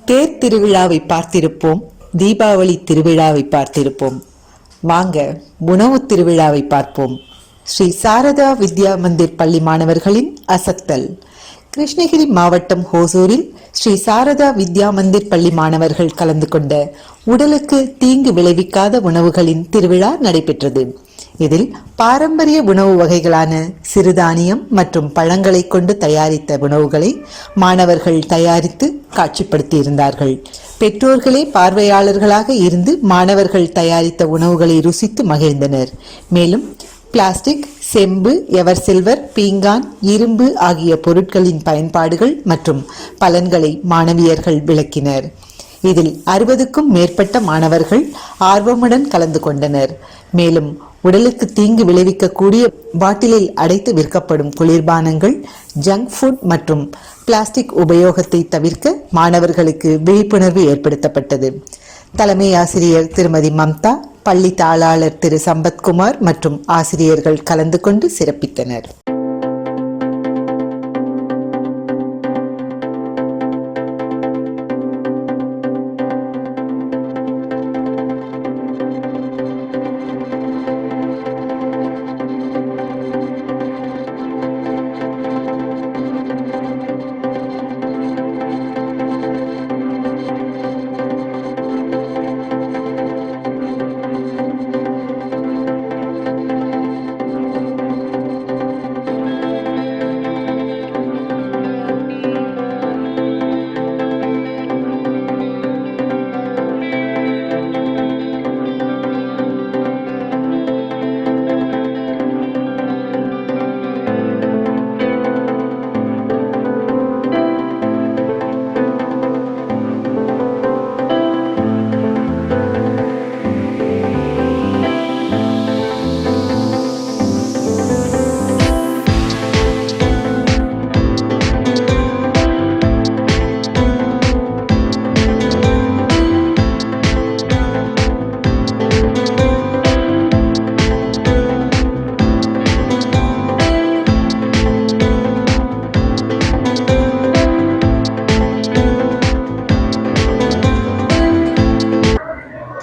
தேர் திருவிழாவை பார்த்திருப்போம், தீபாவளி திருவிழாவை பார்த்திருப்போம். வாங்க உணவு திருவிழாவை பார்ப்போம். ஸ்ரீ சாரதா வித்யா மந்திர் பள்ளி மாணவர்களின் அசத்தல். கிருஷ்ணகிரி மாவட்டம் ஹோசூரில் ஸ்ரீ சாரதா வித்யா மந்திர் பள்ளி மாணவர்கள் கலந்து கொண்ட உடலுக்கு தீங்கு விளைவிக்காத உணவுகளின் திருவிழா நடைபெற்றது. இதில் பாரம்பரிய உணவு வகைகளான சிறுதானியம் மற்றும் பழங்களை கொண்டு தயாரித்த உணவுகளை மாணவர்கள் தயாரித்து காட்சிப்படுத்தி இருந்தார்கள். பெற்றோர்களே பார்வையாளர்களாக இருந்து மாணவர்கள் தயாரித்த உணவுகளை ருசித்து மகிழ்ந்தனர். மேலும் பிளாஸ்டிக், செம்பு, எவர் சில்வர், பீங்கான், இரும்பு ஆகிய பொருட்களின் பயன்பாடுகள் மற்றும் பலன்களை மாணவியர்கள் விளக்கினர். இதில் 60க்கும் மேற்பட்ட மாணவர்கள் ஆர்வமுடன் கலந்து கொண்டனர். மேலும் உடலுக்கு தீங்கு விளைவிக்கக்கூடிய பாட்டிலில் அடைத்து விற்கப்படும் குளிர்பானங்கள், ஜங்க் ஃபுட் மற்றும் பிளாஸ்டிக் உபயோகத்தை தவிர்க்க மாணவர்களுக்கு விழிப்புணர்வு ஏற்படுத்தப்பட்டது. தலைமை ஆசிரியர் திருமதி மம்தா, பள்ளி தாளாளர் திரு சம்பத்குமார் மற்றும் ஆசிரியர்கள் கலந்து கொண்டு சிறப்பித்தனர்.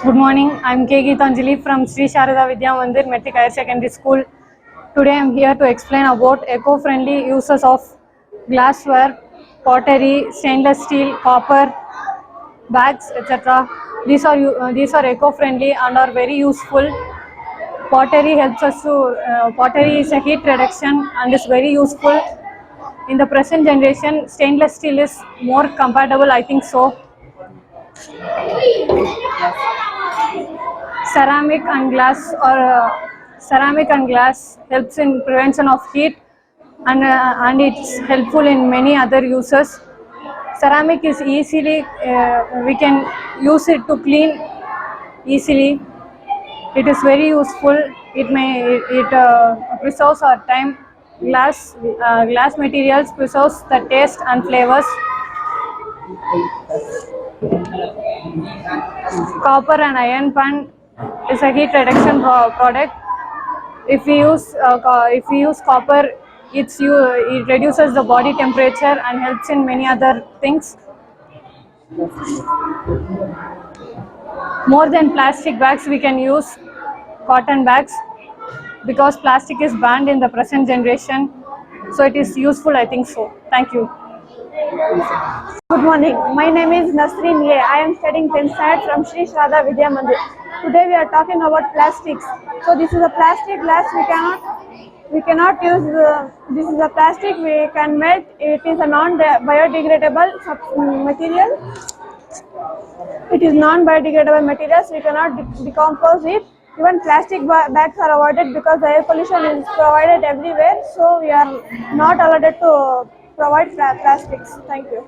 Good morning, I am K. Geetanjali from Sri Sharada Vidya Mandir Metric Higher Secondary School. Today I am here to explain about eco-friendly uses of glassware, pottery, stainless steel, copper, bags, etc. These are eco-friendly and are very useful. Pottery helps us to, pottery is a heat reduction and is very useful. In the present generation, stainless steel is more compatible, I think so. Ceramic and glass helps in prevention of heat and it's helpful in many other uses. Ceramic is easily we can use it to clean easily. It is very useful. It preserves our time. Glass materials preserves the taste and flavors. Copper and iron pan is a heat reduction product. If we use copper, it reduces the body temperature and helps in many other things. More than plastic bags, we can use cotton bags because plastic is banned in the present generation. So it is useful, I think so. Thank you. Good morning. My name is Nasreen A. I am studying 10th standard from Sri Sharada Vidya Mandir. Today we are talking about plastics. So this is a plastic glass. We cannot use. This is a plastic. We can melt. It is a non-biodegradable material. It is non-biodegradable materials. We cannot decompose it. Even plastic bags are avoided because the air pollution is provided everywhere. So we are not allowed to provide plastics. Thank you.